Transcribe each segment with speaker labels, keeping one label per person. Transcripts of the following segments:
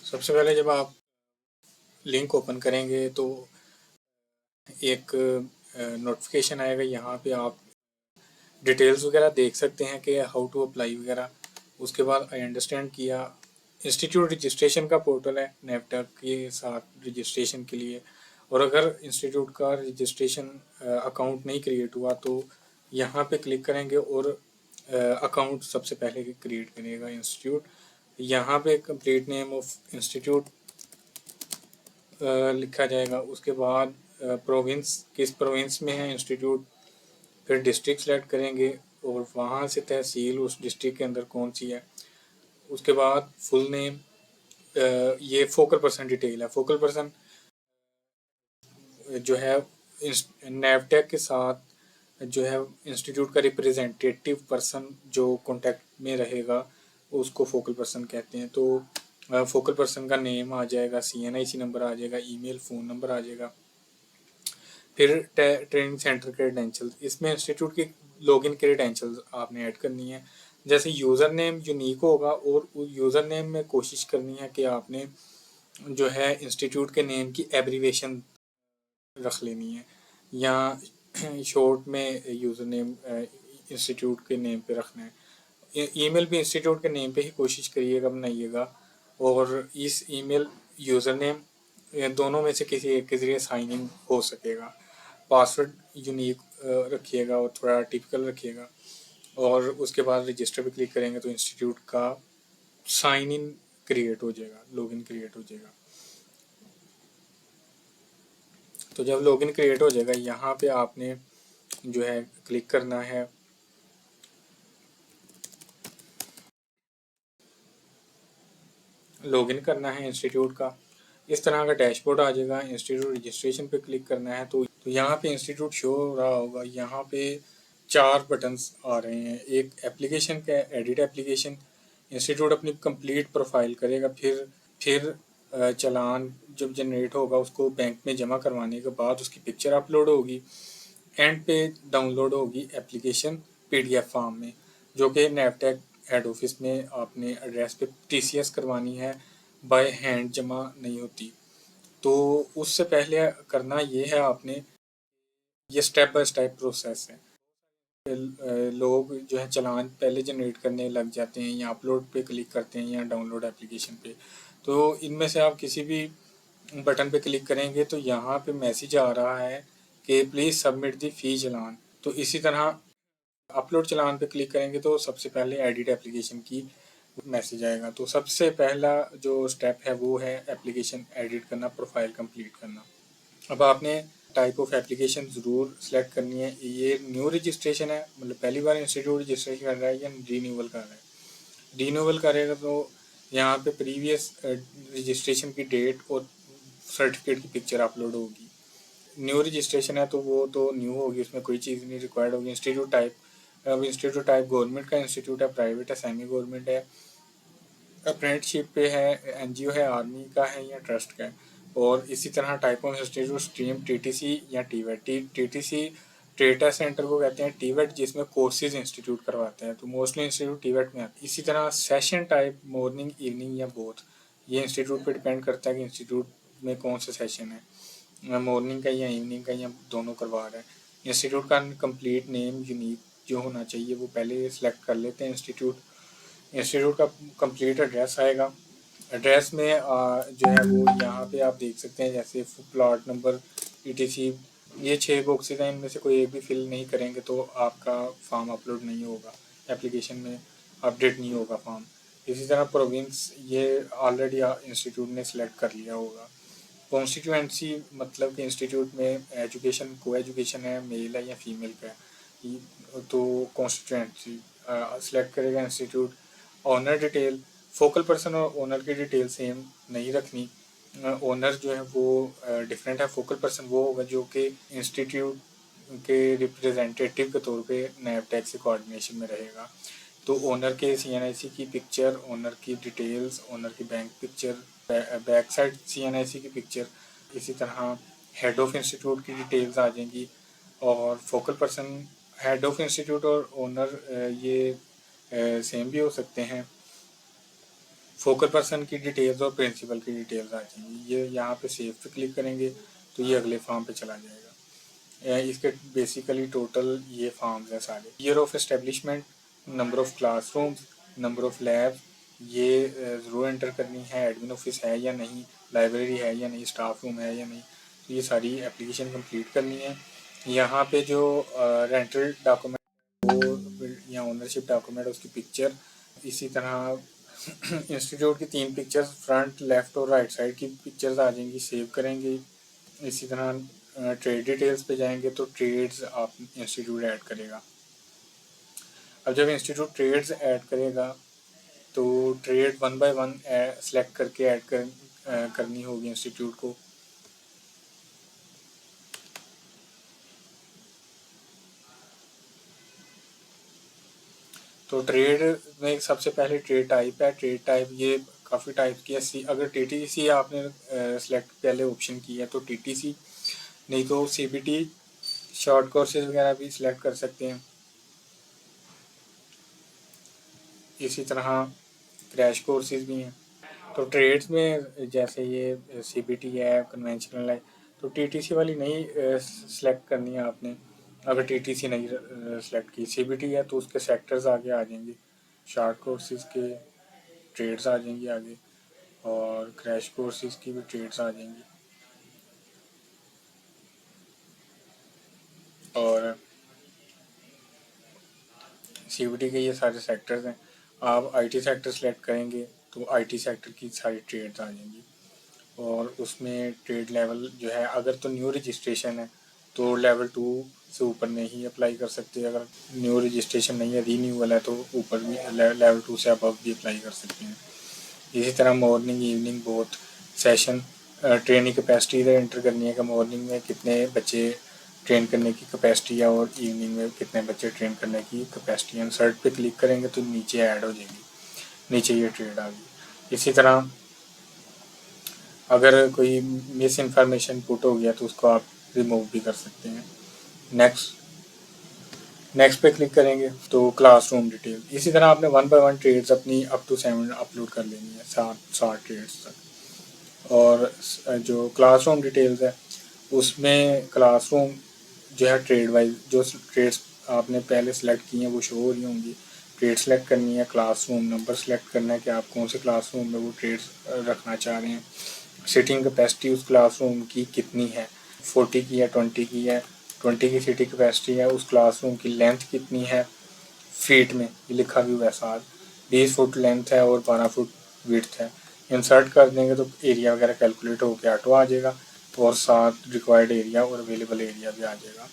Speaker 1: सबसे पहले जब आप लिंक ओपन करेंगे तो एक नोटिफिकेशन आएगा। यहाँ पे आप डिटेल्स वगैरह देख सकते हैं कि हाउ टू अप्लाई वगैरह। उसके बाद आई अंडरस्टैंड किया। इंस्टीट्यूट रजिस्ट्रेशन का पोर्टल है नेपटैक के साथ रजिस्ट्रेशन के लिए। और अगर इंस्टीट्यूट का रजिस्ट्रेशन अकाउंट नहीं क्रिएट हुआ तो यहाँ पे क्लिक करेंगे और अकाउंट सबसे पहले क्रिएट करेगा इंस्टीट्यूट। यहाँ पे कंप्लीट नेम ऑफ इंस्टीट्यूट लिखा जाएगा। उसके बाद प्रोविंस, किस प्रोविंस में है इंस्टीट्यूट, फिर डिस्ट्रिक्ट सेलेक्ट करेंगे और वहाँ से तहसील उस डिस्ट्रिक्ट के अंदर कौन सी है। उसके बाद फुल नेम, ये फोकल पर्सन डिटेल है। फोकल पर्सन जो है नेवटेक के साथ जो है इंस्टीट्यूट का रिप्रेजेंटेटिव पर्सन जो कांटेक्ट में रहेगा उसको फोकल पर्सन कहते हैं। तो फोकल पर्सन का नेम आ जाएगा, CNIC नंबर आ जाएगा, ईमेल, फ़ोन नंबर आ जाएगा। फिर ट्रेनिंग सेंटर क्रेडेंशियल्स, इसमें इंस्टीट्यूट की लॉगिन क्रेडेंशियल्स आपने ऐड करनी है। जैसे यूज़र नेम यूनिक होगा और यूज़र नेम में कोशिश करनी है कि आपने जो है इंस्टीट्यूट के नेम की एब्रीवेशन रख लेनी है, या शॉर्ट में यूज़र नेम इंस्टीट्यूट के नेम पे रखना है। ईमेल भी इंस्टीट्यूट के नेम पे ही कोशिश करिएगा, बनाइएगा। और इस ईमेल यूज़र नेम दोनों में से किसी एक के ज़रिए साइन इन हो सकेगा। पासवर्ड यूनिक रखिएगा और थोड़ा टिपिकल रखिएगा। और उसके बाद रजिस्टर पे क्लिक करेंगे तो इंस्टीट्यूट का साइन इन क्रिएट हो जाएगा, लॉगिन क्रिएट हो जाएगा। तो जब लॉगिन क्रिएट हो जाएगा यहाँ पे आपने जो है क्लिक करना है। लॉगिन करना है इंस्टीट्यूट का। इस तरह का डैशबोर्ड आ जाएगा। इंस्टीट्यूट रजिस्ट्रेशन पे क्लिक करना है तो यहाँ पे इंस्टीट्यूट शो हो रहा होगा। यहाँ पे 4 बटन्स आ रहे हैं। एक एप्लीकेशन का एडिट एप्लीकेशन, इंस्टीट्यूट अपनी कंप्लीट प्रोफाइल करेगा। फिर चालान जब जनरेट होगा उसको बैंक में जमा करवाने के बाद उसकी पिक्चर अपलोड होगी। एंड पे डाउनलोड होगी एप्लीकेशन PDF फॉर्म में, जो कि नेवटेक हेड ऑफिस में आपने एड्रेस पे TCS करवानी है, बाय हैंड जमा नहीं होती। तो उससे पहले करना ये है आपने, ये स्टेप बाय स्टेप प्रोसेस है। लोग जो है चालान पहले जनरेट करने लग जाते हैं, या अपलोड पे क्लिक करते हैं, या डाउनलोड एप्लीकेशन पे। तो इनमें से आप किसी भी बटन पे क्लिक करेंगे तो यहाँ पे मैसेज आ रहा है कि प्लीज़ सबमिट दी फी चालान। तो इसी तरह अपलोड चालान पे क्लिक करेंगे तो सबसे पहले एडिट एप्लीकेशन की मैसेज आएगा। तो सबसे पहला जो स्टेप है वो है एप्लीकेशन एडिट करना, प्रोफाइल कंप्लीट करना। अब आपने टाइप ऑफ एप्लीकेशन ज़रूर सेलेक्ट करनी है। ये न्यू रजिस्ट्रेशन है, मतलब पहली बार इंस्टीट्यूट रजिस्ट्रेशन कर रहा है, या रीन्यूअल कर रहा है। रीन्यूअल करेगा तो यहाँ पे प्रीवियस रजिस्ट्रेशन की डेट और सर्टिफिकेट की पिक्चर अपलोड होगी। न्यू रजिस्ट्रेशन है तो वो तो न्यू होगी, उसमें कोई चीज़ नहीं रिक्वायर्ड होगी। इंस्टीट्यूट टाइप, अब इंस्टीट्यूट टाइप गवर्नमेंट का इंस्टीट्यूट है, प्राइवेट है, सेमी गवर्नमेंट है, अप्रेंटिसशिप पे है, NGO है, आर्मी का है, या ट्रस्ट का है। और इसी तरह type of institute stream TTC या TVET। TTC ट्रेटा सेंटर को कहते हैं, TVET जिसमें कोर्सेज इंस्टीट्यूट करवाते हैं, तो मोस्टली इंस्टीट्यूट TVET में आता है। इसी तरह सेशन टाइप मॉर्निंग, इवनिंग या बोथ, ये इंस्टीट्यूट पे डिपेंड करता है कि इंस्टीट्यूट में कौन सा सेशन है, मॉर्निंग का या इवनिंग का, या दोनों करवा रहा है। इंस्टीट्यूट का कंप्लीट नेम यूनिक जो होना चाहिए वो पहले सेलेक्ट कर लेते हैं। इंस्टीट्यूट का कंप्लीट एड्रेस आएगा। एड्रेस में जो है वो यहाँ पे आप देख सकते हैं, जैसे प्लॉट नंबर, ETC, ये 6 बॉक्सेज हैं, इनमें से कोई एक भी फिल नहीं करेंगे तो आपका फॉर्म अपलोड नहीं होगा, एप्लीकेशन में अपडेट नहीं होगा फॉर्म। इसी तरह प्रोविंस, ये ऑलरेडी इंस्टीट्यूट ने सिलेक्ट कर लिया होगा। कॉन्स्टिट्यूएंसी मतलब कि इंस्टीट्यूट में एजुकेशन को एजुकेशन है, मेल है या फीमेल का है, तो कॉन्स्टिट्यूएंसी सिलेक्ट करेगा institute. Owner detail, focal person और ओनर की डिटेल सेम नहीं रखनी। ओनर जो है वो डिफरेंट है। फोकल पर्सन वो होगा जो कि इंस्टीट्यूट के रिप्रेजेंटेटिव के तौर पे नेवटेक से कोऑर्डिनेशन में रहेगा। तो ओनर के CNIC की पिक्चर, ओनर की डिटेल्स, ओनर की bank picture, back side CNIC की पिक्चर। इसी तरह हेड ऑफ इंस्टीट्यूट की डिटेल्स आ जाएंगी। और focal person, head of institute और ओनर ये सेम भी हो सकते हैं। फोकल पर्सन की डिटेल्स और प्रिंसिपल की डिटेल्स आ जाएंगी। ये यहाँ पे सेव पे क्लिक करेंगे तो ये अगले फॉर्म पे चला जाएगा। इसके बेसिकली टोटल ये फॉर्म्स हैं सारे। Year of establishment, number of classrooms, number of labs, ये ज़रूर एंटर करनी है। एडमिन ऑफिस है या नहीं, लाइब्रेरी है या नहीं, स्टाफ रूम है या नहीं, तो ये सारी एप्लीकेशन कंप्लीट करनी है। यहाँ पे जो रेंटल डॉक्यूमेंट वो या ओनरशिप डॉक्यूमेंट उसकी पिक्चर, इसी तरह इंस्टीट्यूट की 3 पिक्चर्स फ्रंट, लेफ़्ट और राइट साइड की पिक्चर्स आ जाएंगी, सेव करेंगे। इसी तरह ट्रेड डिटेल्स पे जाएंगे तो ट्रेड्स आप इंस्टीट्यूट ऐड करेगा। अब जब इंस्टीट्यूट ट्रेड्स ऐड करेगा तो ट्रेड 1 बाय 1 सेलेक्ट करके ऐड करनी होगी इंस्टीट्यूट को। तो ट्रेड में सबसे पहले ट्रेड टाइप है। ट्रेड टाइप ये काफ़ी टाइप की है। अगर टीटीसी आपने सेलेक्ट पहले ऑप्शन की है तो टीटीसी, नहीं तो सीबीटी, शॉर्ट कोर्सेज वगैरह भी सिलेक्ट कर सकते हैं। इसी तरह क्रैश कोर्सेज भी हैं। तो ट्रेड्स में जैसे ये सीबीटी है, कन्वेंशनल है, तो टीटीसी वाली नहीं सेलेक्ट करनी है आपने। अगर टीटीसी नहीं सेलेक्ट की, सीबीटी है तो उसके सेक्टर्स आगे आ जाएंगे, शॉर्ट कोर्सेज के ट्रेड्स आ जाएंगी आगे, और क्रैश कोर्सेज की भी ट्रेड्स आ जाएंगी। और सीबीटी के ये सारे सेक्टर्स हैं। आप आईटी सेक्टर सेलेक्ट करेंगे तो आईटी सेक्टर की सारी ट्रेड्स आ जाएंगी। और उसमें ट्रेड लेवल जो है, अगर तो न्यू रजिस्ट्रेशन है तो लेवल 2 से ऊपर नहीं अप्लाई कर सकते। अगर न्यू रजिस्ट्रेशन नहीं है, रीन्यूअल है, तो ऊपर भी लेवल 2 से अबव भी अप्लाई कर सकते हैं। इसी तरह morning evening both session, training capacity इधर एंटर करनी है कि मॉर्निंग में कितने बच्चे ट्रेन करने की कैपेसिटी है और इवनिंग में कितने बच्चे ट्रेन करने की कैपेसिटी है। इंसर्ट पे क्लिक करेंगे तो नीचे ऐड हो जाएगी, नीचे ये ट्रेड आ गई। इसी तरह अगर कोई मिस इन्फॉर्मेशन पुट हो गया तो उसको आप रिमूव भी कर सकते हैं। नेक्स्ट पे क्लिक करेंगे तो क्लासरूम डिटेल। इसी तरह आपने 1 बाय 1 ट्रेड्स अपनी अप टू 7 अपलोड कर लेनी है, 7 ट्रेड्स तक। और जो क्लासरूम डिटेल्स है उसमें क्लासरूम जो है ट्रेड वाइज जो ट्रेड्स आपने पहले सेलेक्ट किए हैं वो शो हो रही होंगी। ट्रेड सेलेक्ट करनी है, क्लासरूम नंबर सेलेक्ट करना है कि आप कौन से क्लासरूम में वो ट्रेड्स रखना चाह रहे हैं। सीटिंग कैपेसिटी उस क्लासरूम की कितनी है, 40 की है, 20 की है, 20 की सीटिंग कैपेसिटी है। उस क्लासरूम की लेंथ कितनी है, फीट में ये लिखा भी हुआ है साथ, 20 फुट लेंथ है और 12 फुट विड्थ है। इंसर्ट कर देंगे तो एरिया वगैरह कैलकुलेट होकर ऑटो आ जाएगा, और साथ रिक्वायर्ड एरिया और अवेलेबल एरिया भी आ जाएगा।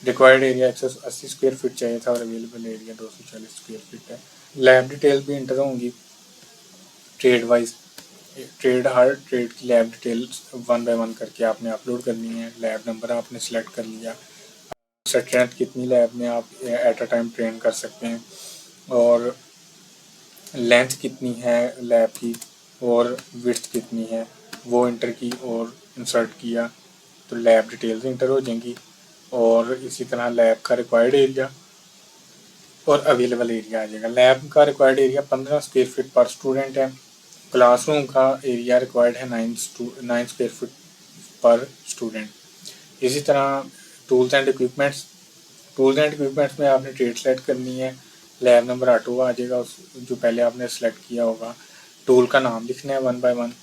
Speaker 1: रिक्वायर्ड एरिया 180 स्क्वायर फीट चाहिए था और अवेलेबल एरिया 240 स्क्वायर फीट है। लैब डिटेल भी इंटर होंगी ट्रेड वाइज। ट्रेड हर ट्रेड की लैब डिटेल्स 1 बाय 1 करके आपने अपलोड करनी है। लैब नंबर आपने सेलेक्ट कर लिया, स्ट्रेंथ कितनी लैब में आप एट अ टाइम ट्रेन कर सकते हैं, और लेंथ कितनी है लैब की और विड्थ कितनी है वो इंटर की और इंसर्ट किया तो लैब डिटेल्स इंटर हो जाएंगी। और इसी तरह लैब का रिक्वायर्ड एरिया और अवेलेबल एरिया आ जाएगा। लैब का रिक्वायर्ड एरिया 15 स्क्वायर फीट पर स्टूडेंट है। क्लासरूम का एरिया रिक्वायर्ड है 9 स्क्वायर फीट पर स्टूडेंट। इसी तरह टूल्स एंड इक्विपमेंट्स में आपने ट्रेड सेलेक्ट करनी है। लैब नंबर ऑटो आ जाएगा उस जो पहले आपने सेलेक्ट किया होगा। टूल का नाम लिखना है 1 बाय 1,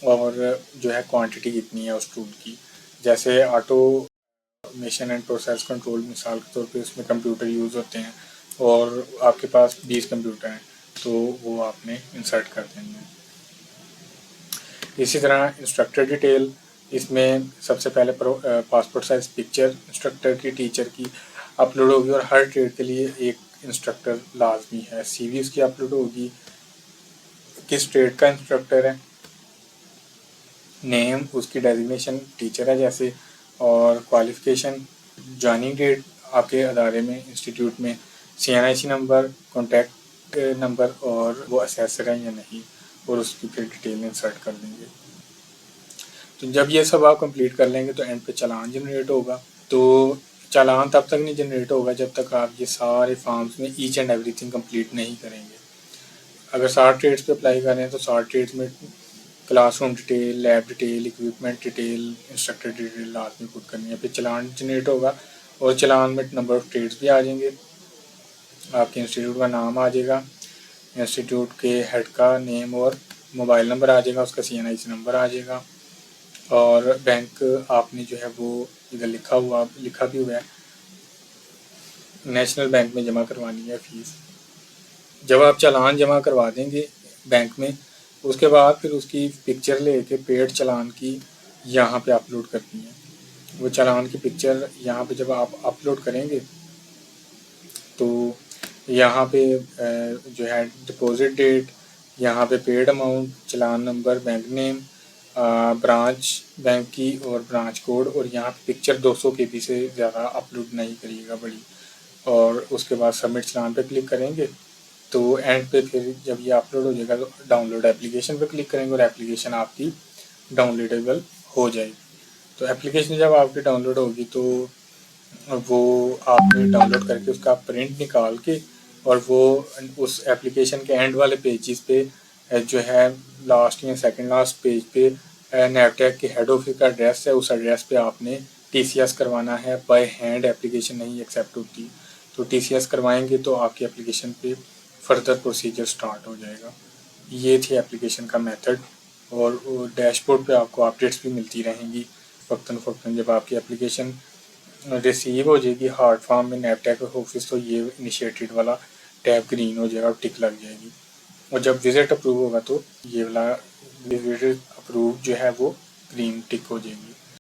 Speaker 1: और जो है क्वांटिटी कितनी है उस टूल की। जैसे auto mason and process control मिसाल के तौर पे उसमें कंप्यूटर यूज़ होते हैं और आपके पास 20 कंप्यूटर हैं तो वो आपने इंसर्ट कर देंगे। इसी तरह इंस्ट्रक्टर डिटेल, इसमें सबसे पहले पासपोर्ट साइज पिक्चर इंस्ट्रक्टर की, टीचर की अपलोड होगी, और हर ट्रेड के लिए एक इंस्ट्रक्टर लाजमी है। सीवी उसकी अपलोड होगी, किस ट्रेड का इंस्ट्रक्टर है, नेम उसकी डेजिग्नेशन टीचर है जैसे, और क्वालिफ़िकेशन, जॉइनिंग डेट आपके अदारे में इंस्टीट्यूट में, CNIC नंबर, कॉन्टैक्ट नंबर, और वो असेसर है या नहीं, और उसकी फिर डिटेल इंसर्ट कर देंगे। तो जब ये सब आप कंप्लीट कर लेंगे तो एंड पे चालान जनरेट होगा। तो चालान तब तक नहीं जनरेट होगा जब तक आप ये सारे फॉर्म्स में ईच एंड एवरीथिंग कंप्लीट नहीं करेंगे। अगर 60 ट्रेड्स पे अप्लाई कर रहे हैं तो 60 ट्रेड्स में classroom detail, lab detail, equipment detail, instructor detail लाजमी पुट करनी है। फिर चलान जनरेट होगा और चलान में नंबर ऑफ ट्रेड्स भी आ जाएंगे, आपके इंस्टीट्यूट का नाम आ जाएगा, इंस्टीट्यूट के हेड का नेम और मोबाइल नंबर आ जाएगा, उसका CNIC नंबर आ जाएगा, और बैंक आपने जो है वो इधर लिखा भी हुआ है, नेशनल बैंक में जमा करवानी है फ़ीस। जब आप चालान जमा करवा देंगे बैंक में, उसके बाद फिर उसकी पिक्चर लेके पेड चालान की यहाँ पे अपलोड करनी है। वो चालान की पिक्चर यहाँ पे जब आप अपलोड करेंगे तो यहाँ पे जो है डिपॉजिट डेट, यहाँ पे paid amount, challan number, bank name, branch bank की और ब्रांच कोड, और यहाँ पे पिक्चर 200 KB से ज़्यादा अपलोड नहीं करिएगा बड़ी। और उसके बाद सबमिट चालान पे क्लिक करेंगे तो एंड पे फिर जब ये अपलोड हो जाएगा तो डाउनलोड एप्लीकेशन पे क्लिक करेंगे और एप्लीकेशन आपकी डाउनलोडेबल हो जाएगी। तो एप्लीकेशन जब आपकी डाउनलोड होगी तो वो आपने डाउनलोड करके उसका प्रिंट निकाल के और वो उस एप्लीकेशन के एंड वाले पेजेस पे जो है लास्ट या सेकंड लास्ट पेज पे नैपटेक के हेड ऑफिस का एड्रेस है, उस एड्रेस पे आपने TCS करवाना है। बाय हैंड एप्लीकेशन नहीं एक्सेप्ट होती, तो TCS करवाएंगे तो आपकी एप्लीकेशन पे फर्दर प्रोसीजर स्टार्ट हो जाएगा। ये थी एप्लीकेशन का मेथड, और डैशबोर्ड पे आपको अपडेट्स भी मिलती रहेंगी वक्तन फ़वक्तन। जब आपकी एप्लीकेशन रिसीव हो जाएगी हार्ड फॉर्म में नैपटेक ऑफिस तो ये इनिशिएटेड वाला टैब ग्रीन हो जाएगा और टिक लग जाएगी, और जब विजिट अप्रूव होगा तो ये वाला विजिट अप्रूव जो है वो ग्रीन टिक हो जाएगी।